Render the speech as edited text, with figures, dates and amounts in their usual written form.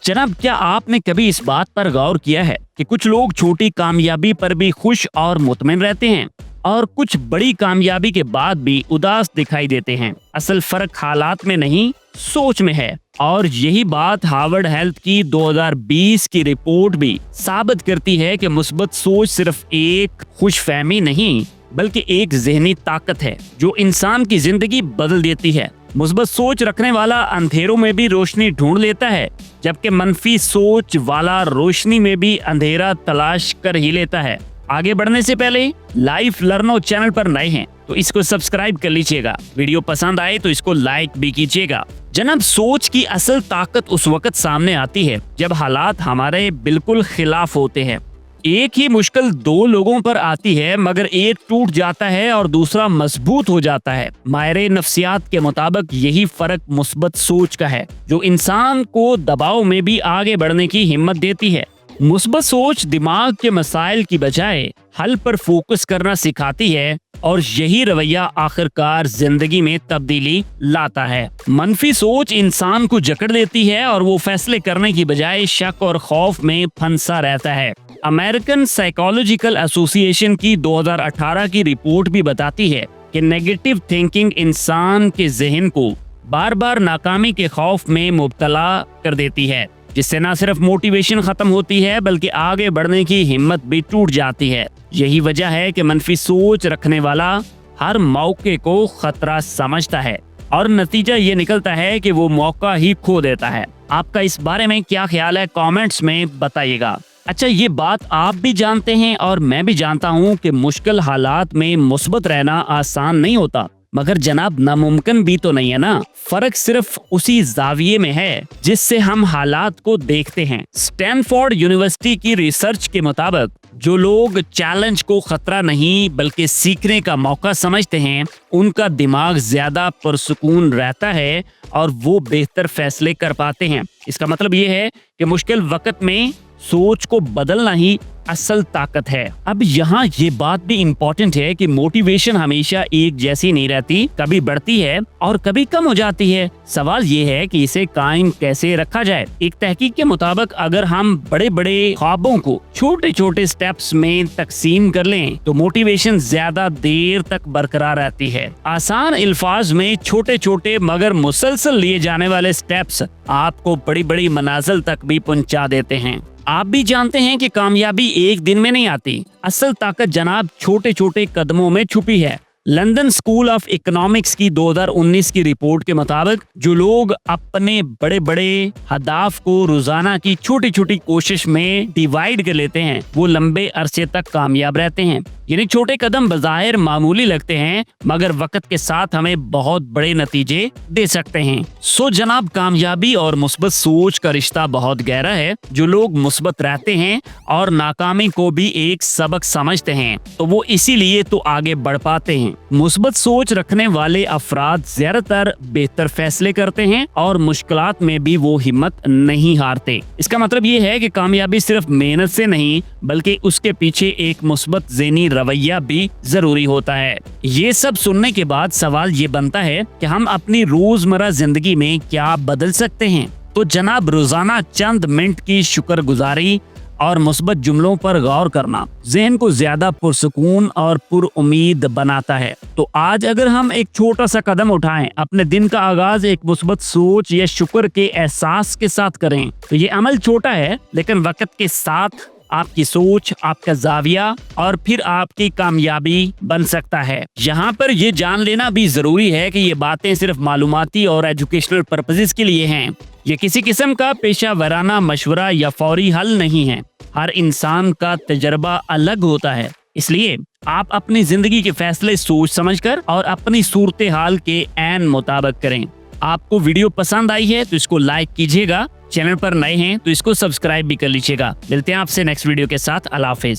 जनाब, क्या आपने कभी इस बात पर गौर किया है कि कुछ लोग छोटी कामयाबी पर भी खुश और मुतमिन रहते हैं और कुछ बड़ी कामयाबी के बाद भी उदास दिखाई देते हैं? असल फर्क हालात में नहीं, सोच में है। और यही बात हार्वर्ड हेल्थ की 2020 की रिपोर्ट भी साबित करती है कि मुस्बत सोच सिर्फ एक खुशफहमी नहीं बल्कि एक ज़हनी ताकत है जो इंसान की जिंदगी बदल देती है। मुस्बत सोच रखने वाला अंधेरों में भी रोशनी ढूंढ लेता है, जबकि मनफी सोच वाला रोशनी में भी अंधेरा तलाश कर ही लेता है। आगे बढ़ने से पहले लाइफ लर्नो चैनल पर नए हैं तो इसको सब्सक्राइब कर लीजिएगा। वीडियो पसंद आए तो इसको लाइक भी कीजिएगा। जनाब, सोच की असल ताकत उस वक्त सामने आती है जब हालात हमारे बिल्कुल खिलाफ होते हैं। एक ही मुश्किल दो लोगों पर आती है, मगर एक टूट जाता है और दूसरा मजबूत हो जाता है। माहिर नफ्सियात के मुताबिक यही फर्क मुस्बत सोच का है जो इंसान को दबाव में भी आगे बढ़ने की हिम्मत देती है। मुस्बत सोच दिमाग के मसाइल की बजाय हल पर फोकस करना सिखाती है और यही रवैया आखिरकार जिंदगी में तब्दीली लाता है। मनफी सोच इंसान को जकड़ देती है और वो फैसले करने की बजाय शक और खौफ में फंसा रहता है। अमेरिकन साइकोलॉजिकल एसोसिएशन की 2018 की रिपोर्ट भी बताती है कि नेगेटिव थिंकिंग इंसान के जहन को बार बार नाकामी के खौफ में मुब्तला कर देती है, जिससे न सिर्फ मोटिवेशन खत्म होती है बल्कि आगे बढ़ने की हिम्मत भी टूट जाती है। यही वजह है कि मनफी सोच रखने वाला हर मौके को खतरा समझता है और नतीजा ये निकलता है कि वो मौका ही खो देता है। आपका इस बारे में क्या ख्याल है, कमेंट्स में बताइएगा। अच्छा, ये बात आप भी जानते हैं और मैं भी जानता हूँ कि मुश्किल हालात में मुस्बत रहना आसान नहीं होता, मगर जनाब नामुमकिन भी तो नहीं है ना। फर्क सिर्फ उसी जाविये में है जिससे हम हालात को देखते हैं। स्टैनफोर्ड यूनिवर्सिटी की रिसर्च के मुताबिक जो लोग चैलेंज को खतरा नहीं बल्कि सीखने का मौका समझते हैं, उनका दिमाग ज्यादा पुरसुकून रहता है और वो बेहतर फैसले कर पाते हैं। इसका मतलब ये है कि मुश्किल वक्त में सोच को बदलना ही असल ताकत है। अब यहाँ ये बात भी इम्पोर्टेंट है कि मोटिवेशन हमेशा एक जैसी नहीं रहती, कभी बढ़ती है और कभी कम हो जाती है। सवाल ये है कि इसे कायम कैसे रखा जाए। एक तहकीक के मुताबिक अगर हम बड़े बड़े ख्वाबों को छोटे छोटे स्टेप्स में तकसीम कर लें तो मोटिवेशन ज्यादा देर तक बरकरार रहती है। आसान अल्फाज में छोटे छोटे मगर मुसलसल लिए जाने वाले स्टेप्स आपको बड़ी बड़ी मनाजिल तक भी पहुंचा देते हैं। आप भी जानते हैं कि कामयाबी एक दिन में नहीं आती। असल ताकत जनाब छोटे छोटे कदमों में छुपी है। लंदन स्कूल ऑफ इकोनॉमिक्स की 2019 की रिपोर्ट के मुताबिक जो लोग अपने बड़े बड़े हदाफ को रोजाना की छोटी छोटी कोशिश में डिवाइड कर लेते हैं, वो लंबे अरसे तक कामयाब रहते हैं। यानी छोटे कदम बज़ाहिर मामूली लगते हैं मगर वक्त के साथ हमें बहुत बड़े नतीजे दे सकते हैं। सो जनाब, कामयाबी और मुस्बत सोच का रिश्ता बहुत गहरा है। जो लोग मुस्बत रहते हैं और नाकामी को भी एक सबक समझते हैं तो वो इसीलिए तो आगे बढ़ पाते हैं। मुस्बत सोच रखने वाले अफराद ज्यादातर बेहतर फैसले करते हैं और मुश्किलात में भी वो हिम्मत नहीं हारते। इसका मतलब ये है कि कामयाबी सिर्फ मेहनत से नहीं बल्कि उसके पीछे एक मुस्बत ज़हनी रवैया भी जरूरी होता है। ये सब सुनने के बाद सवाल ये बनता है कि हम अपनी रोजमर्रा जिंदगी में क्या बदल सकते हैं। तो जनाब, रोजाना चंद मिनट की शुक्रगुजारी और मुस्बत जुमलों पर गौर करना ज़हन को ज्यादा पुरसुकून और पुरउम्मीद बनाता है। तो आज अगर हम एक छोटा सा कदम उठाएं, अपने दिन का आगाज एक मुस्बत सोच या शुक्र के एहसास के साथ करें, तो ये अमल छोटा है लेकिन वक्त के साथ आपकी सोच, आपका जाविया और फिर आपकी कामयाबी बन सकता है। यहाँ पर ये जान लेना भी जरूरी है कि ये बातें सिर्फ मालूमाती और एजुकेशनल पर्पसेस के लिए हैं। ये किसी किस्म का पेशा वराना मशवरा या फौरी हल नहीं है। हर इंसान का तजर्बा अलग होता है, इसलिए आप अपनी जिंदगी के फैसले सोच समझकर और अपनी सूरत हाल के ऐन मुताबिक करें। आपको वीडियो पसंद आई है तो इसको लाइक कीजिएगा। चैनल पर नए हैं तो इसको सब्सक्राइब भी कर लीजिएगा। मिलते हैं आपसे नेक्स्ट वीडियो के साथ। अल्लाह हाफिज।